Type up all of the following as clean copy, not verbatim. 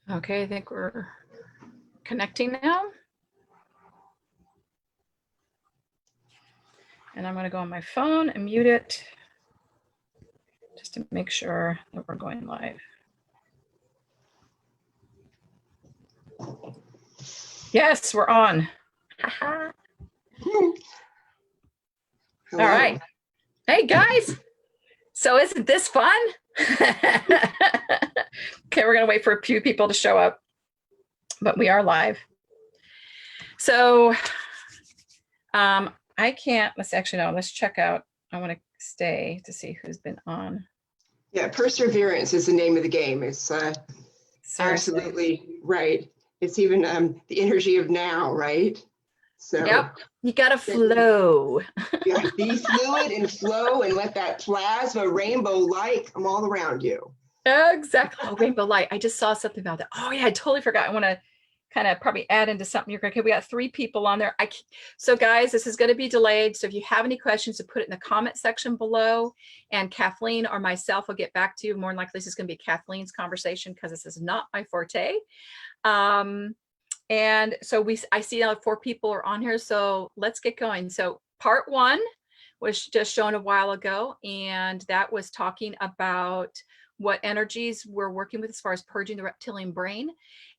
Okay, I think we're connecting now. And I'm going to go on my phone and mute it just to make sure that we're going live. Yes, we're on. All right. Hey, guys. So isn't this fun? Okay, we're going to wait for a few people to show up, but we are live. So I can't, let's check out. I want to stay to see who's been on. Yeah, perseverance is the name of the game. It's absolutely right. It's even the energy of now, right? So yep, you gotta flow. Yeah, be fluid and flow and let that plasma rainbow light come all around you. Exactly. Oh, rainbow light. I just saw something about that. Oh yeah, I totally forgot. I want to kind of probably add into something. You're okay. We got 3 people on there. So guys, this is going to be delayed. So if you have any questions, to put it in the comment section below, and Kathleen or myself will get back to you. More than likely, this is going to be Kathleen's conversation because this is not my forte. And so I see now 4 people are on here. So let's get going. So part 1 was just shown a while ago, and that was talking about what energies we're working with as far as purging the reptilian brain.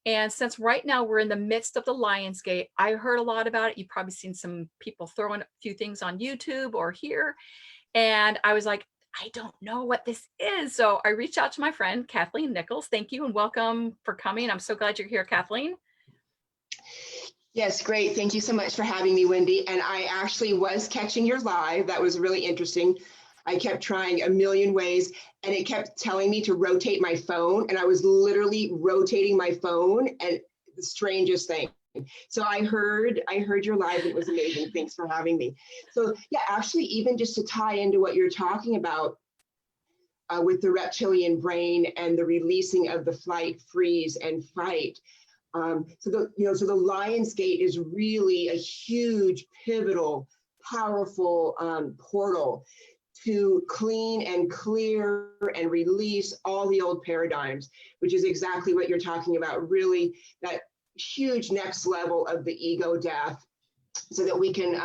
And since right now we're in the midst of the Lion's Gate, I heard a lot about it. You've probably seen some people throwing a few things on YouTube or here. And I was like, I don't know what this is. So I reached out to my friend, Kathleen Nichols. Thank you and welcome for coming. I'm so glad you're here, Kathleen. Yes, great. Thank you so much for having me, Wendy. And I actually was catching your live. That was really interesting. I kept trying a million ways and it kept telling me to rotate my phone. And I was literally rotating my phone, and the strangest thing. So I heard your live. It was amazing. Thanks for having me. So yeah, actually, even just to tie into what you're talking about with the reptilian brain and the releasing of the flight, freeze, and fight. So the Lion's Gate is really a huge, pivotal, powerful portal to clean and clear and release all the old paradigms, which is exactly what you're talking about, really that huge next level of the ego death, so that we can,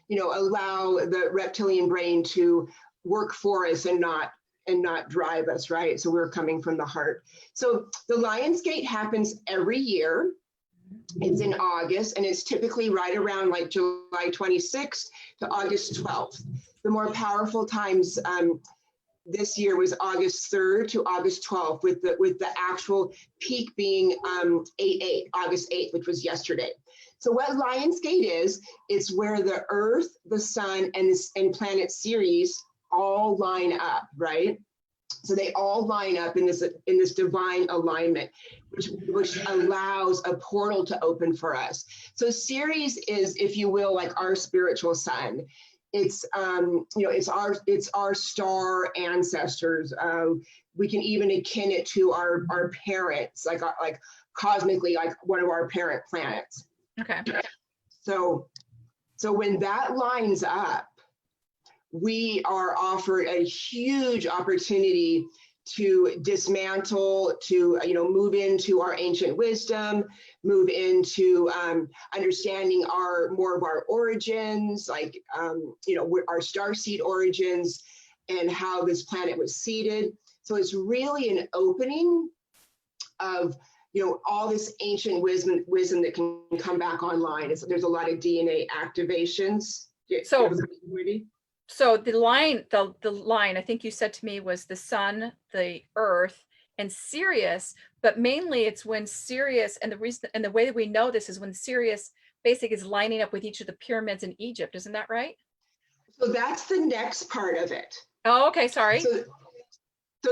allow the reptilian brain to work for us and not drive us, right? So we're coming from the heart. So the Lion's Gate happens every year. It's in August, and it's typically right around like July 26th to August 12th. The more powerful times this year was August 3rd to August 12th, with the actual peak being 8/8, August 8th, which was yesterday. So what Lion's Gate is, it's where the Earth, the Sun, and planet Sirius all line up, right? So they all line up in this divine alignment, which allows a portal to open for us. So Sirius is, if you will, like our spiritual sun. It's it's our star ancestors. We can even akin it to our parents, like cosmically, like one of our parent planets. Okay. So when that lines up, we are offered a huge opportunity to dismantle, to move into our ancient wisdom, move into understanding more of our origins, like our starseed origins and how this planet was seeded. So it's really an opening of all this ancient wisdom that can come back online. There's a lot of DNA activations. So the line, I think you said to me, was the sun, the earth, and Sirius, but mainly it's when Sirius, and the reason and the way that we know this is when Sirius basically is lining up with each of the pyramids in Egypt. Isn't that right? So that's the next part of it. Oh, okay, sorry. So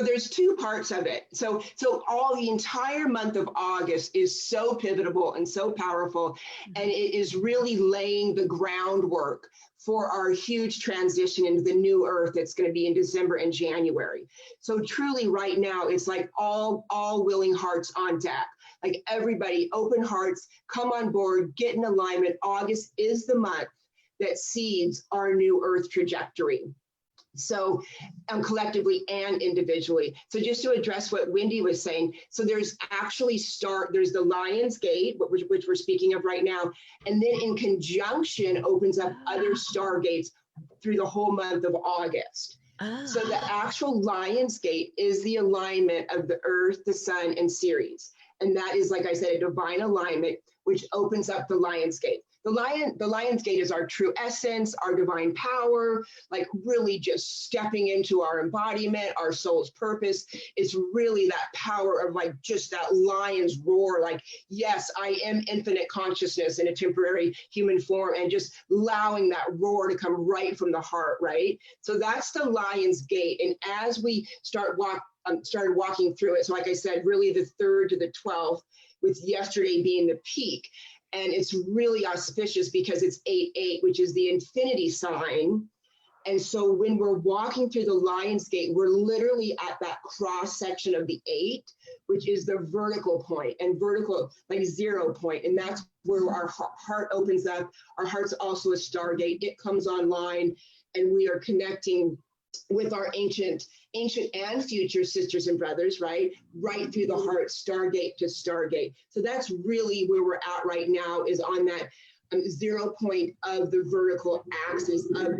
there's 2 parts of it. So all the entire month of August is so pivotal and so powerful, and it is really laying the groundwork for our huge transition into the new earth that's going to be in December and January. So truly right now, it's like all willing hearts on deck. Like everybody, open hearts, come on board, get in alignment. August is the month that seeds our new earth trajectory. So collectively and individually. So just to address what Wendy was saying, so there's actually there's the Lion's Gate, which we're speaking of right now, and then in conjunction opens up other stargates through the whole month of August. So the actual Lion's Gate is the alignment of the Earth, the Sun, and Sirius. And that is, like I said, a divine alignment, which opens up the Lion's Gate. The Lion's Gate is our true essence, our divine power, like really just stepping into our embodiment, our soul's purpose. It's really that power of like just that lion's roar, like, yes, I am infinite consciousness in a temporary human form, and just allowing that roar to come right from the heart, right? So that's the Lion's Gate. And as we started walking through it, so like I said, really the 3rd to the 12th, with yesterday being the peak. And it's really auspicious because it's 8-8, which is the infinity sign. And so when we're walking through the Lion's Gate, we're literally at that cross section of the 8, which is the vertical point, and vertical, like 0 point. And that's where our heart opens up. Our heart's also a stargate. It comes online, and we are connecting with our ancient and future sisters and brothers, right through the heart, stargate to stargate. So that's really where we're at right now, is on that 0 point of the vertical axis of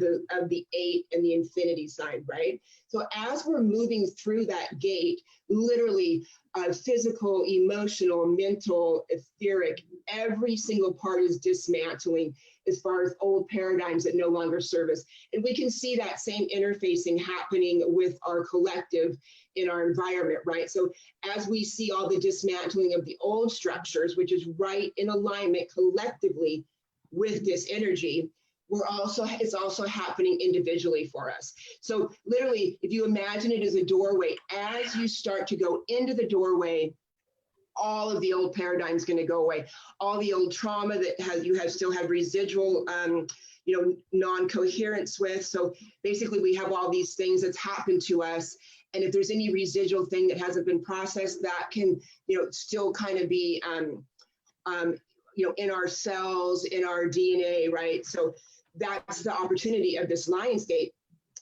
the 8 and the infinity sign, right? So as we're moving through that gate, literally physical, emotional, mental, etheric, every single part is dismantling as far as old paradigms that no longer serve us. And we can see that same interfacing happening with our collective in our environment, right? So as we see all the dismantling of the old structures, which is right in alignment collectively with this energy, it's also happening individually for us. So literally, if you imagine it as a doorway, as you start to go into the doorway, all of the old paradigms going to go away. All the old trauma that you still have residual, non-coherence with. So basically, we have all these things that's happened to us. And if there's any residual thing that hasn't been processed, that can, still kind of be, in our cells, in our DNA, right? So that's the opportunity of this Lion's Gate,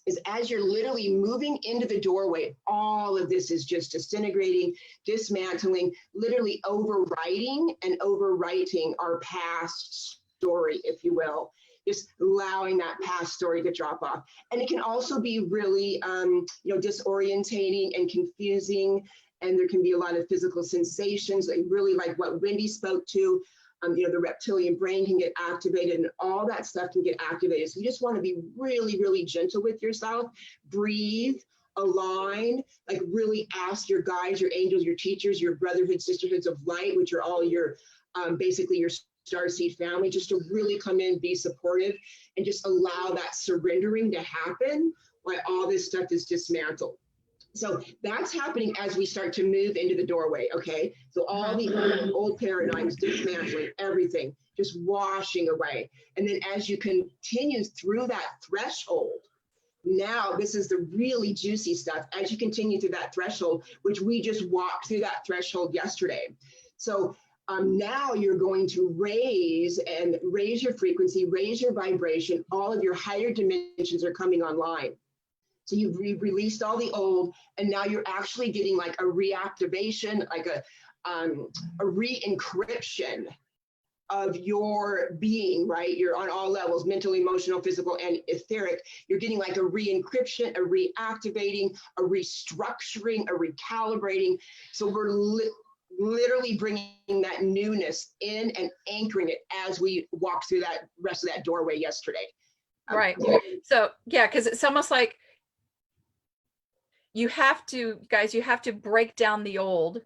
is as you're literally moving into the doorway, all of this is just disintegrating, dismantling, literally overwriting and overwriting our past story, if you will, just allowing that past story to drop off. And it can also be really, disorientating and confusing. And there can be a lot of physical sensations, like really like what Wendy spoke to. The reptilian brain can get activated, and all that stuff can get activated. So you just want to be really, really gentle with yourself, breathe, align, like really ask your guides, your angels, your teachers, your brotherhood, sisterhoods of light, which are all your, basically your starseed family, just to really come in, be supportive, and just allow that surrendering to happen while all this stuff is dismantled. So that's happening as we start to move into the doorway, okay? So all the old paradigms, dismantling, everything, just washing away. And then as you continue through that threshold, now this is the really juicy stuff. As you continue through that threshold, which we just walked through that threshold yesterday. So now you're going to raise your frequency, raise your vibration. All of your higher dimensions are coming online. So you've released all the old, and now you're actually getting like a reactivation, like a re-encryption of your being, right? You're on all levels, mental, emotional, physical, and etheric. You're getting like a re-encryption, a reactivating, a restructuring, a recalibrating. So we're literally bringing that newness in and anchoring it as we walk through that rest of that doorway yesterday. Right. So yeah, because it's almost like you have to break down the old.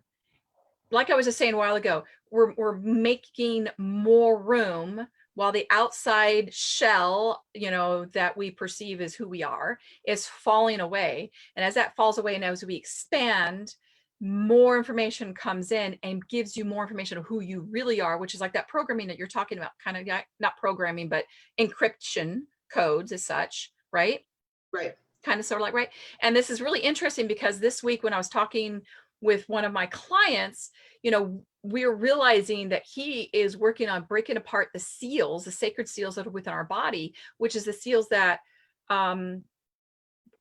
Like I was just saying a while ago, we're making more room while the outside shell, that we perceive as who we are, is falling away. And as that falls away, and as we expand, more information comes in and gives you more information of who you really are, which is like that programming that you're talking about, kind of not programming, but encryption codes as such, right? Right. Kind of sort of like, right. And this is really interesting because this week when I was talking with one of my clients, we're realizing that he is working on breaking apart the seals, the sacred seals that are within our body, which is the seals that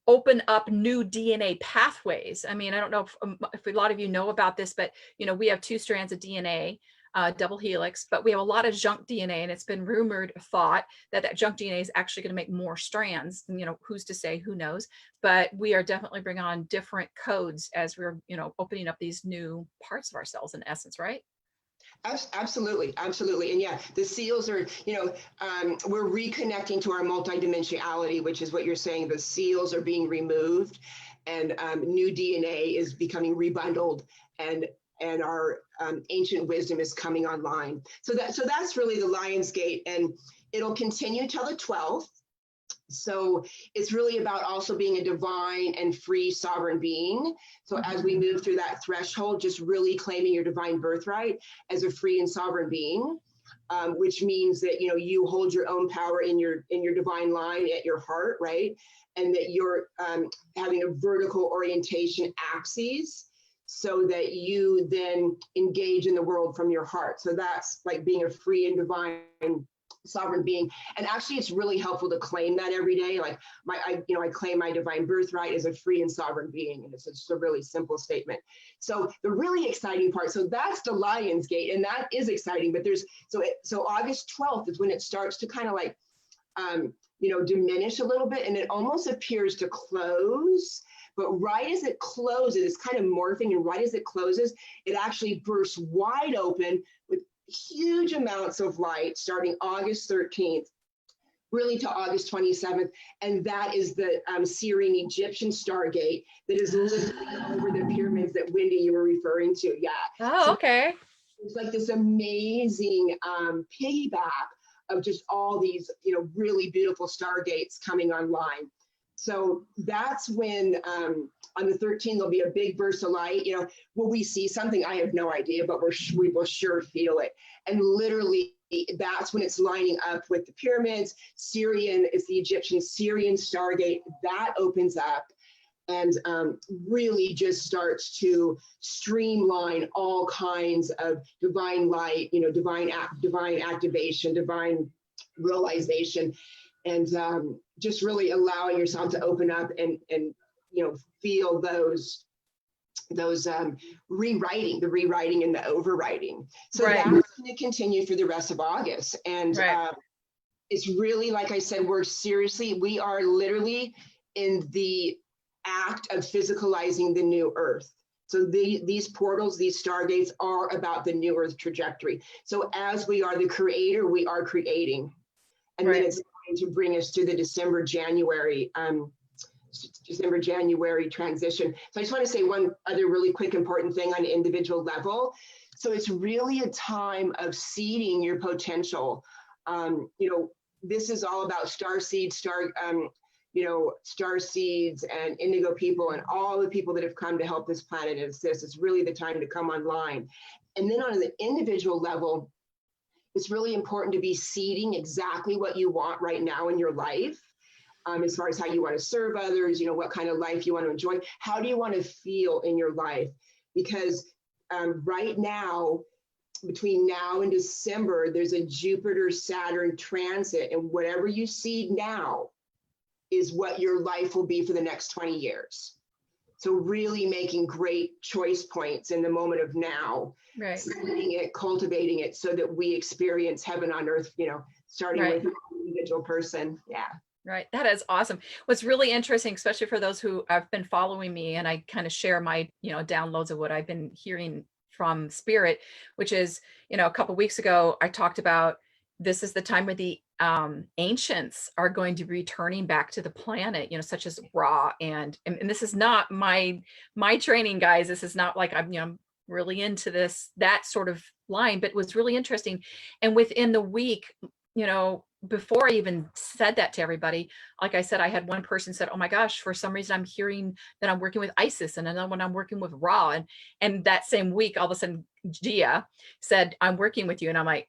open up new DNA pathways. I mean, I don't know if a lot of you know about this, but we have 2 strands of DNA, double helix, but we have a lot of junk DNA, and it's been rumored, thought that junk DNA is actually going to make more strands. Who's to say? Who knows? But we are definitely bringing on different codes as we're opening up these new parts of ourselves, in essence, right? Absolutely, absolutely. And yeah, the seals are, we're reconnecting to our multidimensionality, which is what you're saying. The seals are being removed, and new DNA is becoming rebundled, and our ancient wisdom is coming online. So that's really the Lion's Gate, and it'll continue till the 12th. So it's really about also being a divine and free sovereign being. So as we move through that threshold, just really claiming your divine birthright as a free and sovereign being, which means that you hold your own power in your divine line at your heart, right? And that you're having a vertical orientation axis, so that you then engage in the world from your heart. So that's like being a free and divine sovereign being. And actually, it's really helpful to claim that every day. Like I claim my divine birthright as a free and sovereign being. And it's just a really simple statement. So the really exciting part, so that's the Lion's Gate, and that is exciting. But so August 12th is when it starts to kind of like, diminish a little bit, and it almost appears to close. But right as it closes, it's kind of morphing, and right as it closes, it actually bursts wide open with huge amounts of light starting August 13th, really to August 27th. And that is the Syrian Egyptian Stargate that is literally over the pyramids that Wendy, you were referring to. Yeah. Oh, okay. It's like this amazing piggyback of just all these, really beautiful stargates coming online. So that's when on the 13th, there'll be a big burst of light. Will we see something? I have no idea, but we will sure feel it. And literally, that's when it's lining up with the pyramids. Syrian is the Egyptian Syrian Stargate. That opens up and really just starts to streamline all kinds of divine light, divine activation, divine realization, and just really allowing yourself to open up and feel those rewriting, the rewriting and the overwriting. So right. That's going to continue for the rest of August. And right. It's really, like I said, we are literally in the act of physicalizing the new earth. So these portals, these stargates are about the new earth trajectory. So as we are the creator, we are creating. And then it's going to bring us to the December-January transition. So I just want to say one other really quick important thing on an individual level. So it's really a time of seeding your potential. This is all about star seeds, star seeds and indigo people and all the people that have come to help this planet exist. It's really the time to come online. And then on the individual level, it's really important to be seeding exactly what you want right now in your life, as far as how you want to serve others, what kind of life you want to enjoy. How do you want to feel in your life? Because right now, between now and December, there's a Jupiter-Saturn transit, and whatever you seed now is what your life will be for the next 20 years. So really making great choice points in the moment of now, seeding it, cultivating it so that we experience heaven on earth, starting with an individual person. Yeah. Right. That is awesome. What's really interesting, especially for those who have been following me, and I kind of share my, downloads of what I've been hearing from Spirit, which is, a couple of weeks ago, I talked about this is the time where the ancients are going to be returning back to the planet, such as Ra. And this is not my training, guys. This is not like I'm, really into that sort of line, but it was really interesting. And within the week, before I even said that to everybody, like I said, I had one person said, "Oh my gosh, for some reason I'm hearing that I'm working with Isis," and another one I'm working with Ra. And that same week, all of a sudden, Gia said, "I'm working with you," and I'm like,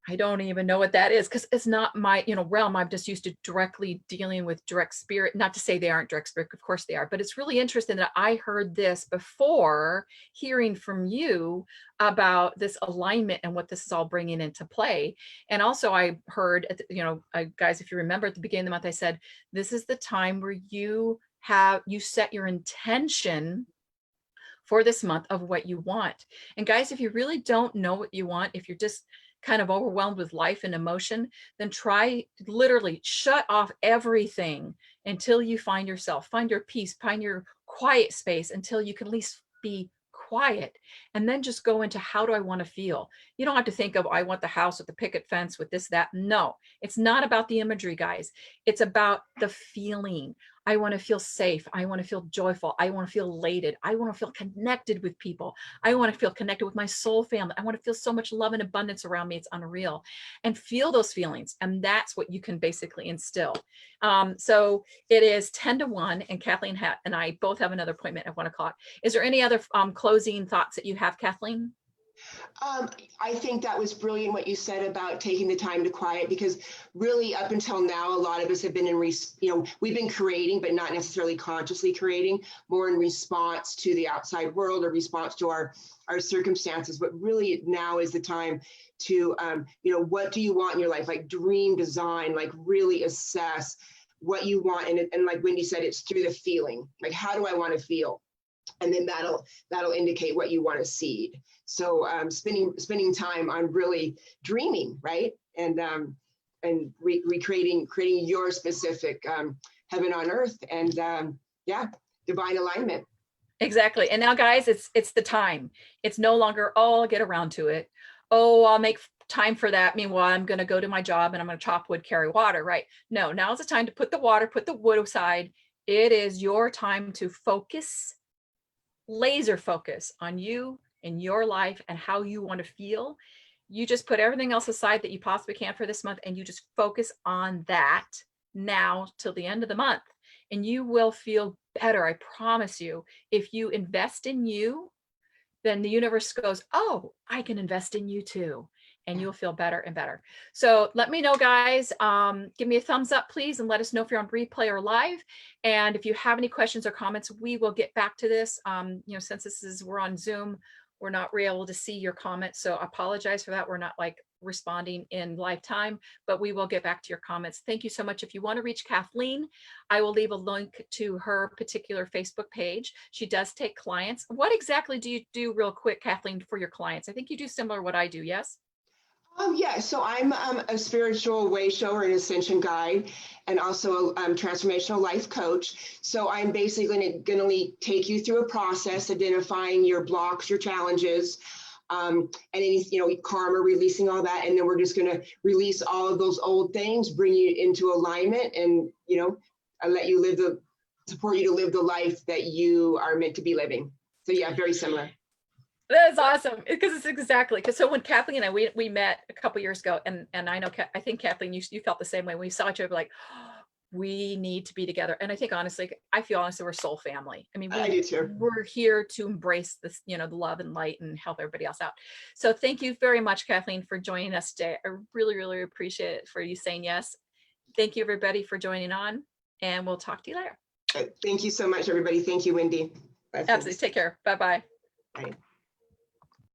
I don't even know what that is, because it's not my realm. I'm just used to directly dealing with direct spirit. Not to say they aren't direct spirit, of course they are, but it's really interesting that I heard this before hearing from you about this alignment and what this is all bringing into play. And also I heard, guys, if you remember at the beginning of the month, I said, this is the time where you you set your intention for this month of what you want. And guys, if you really don't know what you want, if you're just kind of overwhelmed with life and emotion, then try literally shut off everything until you find yourself, find your peace, find your quiet space until you can at least be quiet, and then just go into how do I want to feel. You don't have to think of I want the house with the picket fence with this, that. No, it's not about the imagery, guys. It's about the feeling. I want to feel safe. I want to feel joyful. I want to feel elated. I want to feel connected with people. I want to feel connected with my soul family. I want to feel so much love and abundance around me. It's unreal. And feel those feelings. And that's what you can basically instill. So it is 10-1, and Kathleen and I both have another appointment at 1 o'clock. Is there any other closing thoughts that you have, Kathleen? I think that was brilliant what you said about taking the time to quiet, because really up until now, a lot of us have been we've been creating, but not necessarily consciously creating, more in response to the outside world or response to our circumstances. But really now is the time to, what do you want in your life? Like dream design, like really assess what you want. And like Wendy said, it's through the feeling. Like, how do I want to feel? And then that'll indicate what you want to seed. So spending time on really dreaming, right? And creating your specific heaven on earth, and divine alignment. Exactly. And now, guys, it's the time. It's no longer, oh, I'll get around to it. Oh, I'll make time for that. Meanwhile, I'm going to go to my job and I'm going to chop wood, carry water, right? No, now's the time to put the wood aside. It is your time to focus, laser focus on you and your life and how you want to feel. You just put everything else aside that you possibly can for this month, and you just focus on that now till the end of the month. And you will feel better. I promise you. If you invest in you, then the universe goes, oh, I can invest in you too. And you'll feel better and better. So let me know, guys. Give me a thumbs up, please, and let us know if you're on replay or live. And if you have any questions or comments, we will get back to this. Since we're on Zoom, we're not really able to see your comments. So I apologize for that. We're not like responding in live time, but we will get back to your comments. Thank you so much. If you want to reach Kathleen, I will leave a link to her particular Facebook page. She does take clients. What exactly do you do, real quick, Kathleen, for your clients? I think you do similar to what I do, yes? So I'm a spiritual way shower and ascension guide, and also a transformational life coach. So I'm basically going to take you through a process, identifying your blocks, your challenges, and any, karma, releasing all that. And then we're just going to release all of those old things, bring you into alignment, and, let you support you to live the life that you are meant to be living. So yeah, very similar. That's awesome, because it's exactly, because so when Kathleen and I, we met a couple years ago, and I know, I think Kathleen, you felt the same way. When we saw each other, like, oh, we need to be together. And I think I feel honestly, we're soul family. I mean, I do too. We're here to embrace this, the love and light and help everybody else out. So thank you very much, Kathleen, for joining us today. I really, really appreciate it for you saying yes. Thank you, everybody, for joining on, and we'll talk to you later. Thank you so much, everybody. Thank you, Wendy. Absolutely. Take care. Bye-bye. Bye.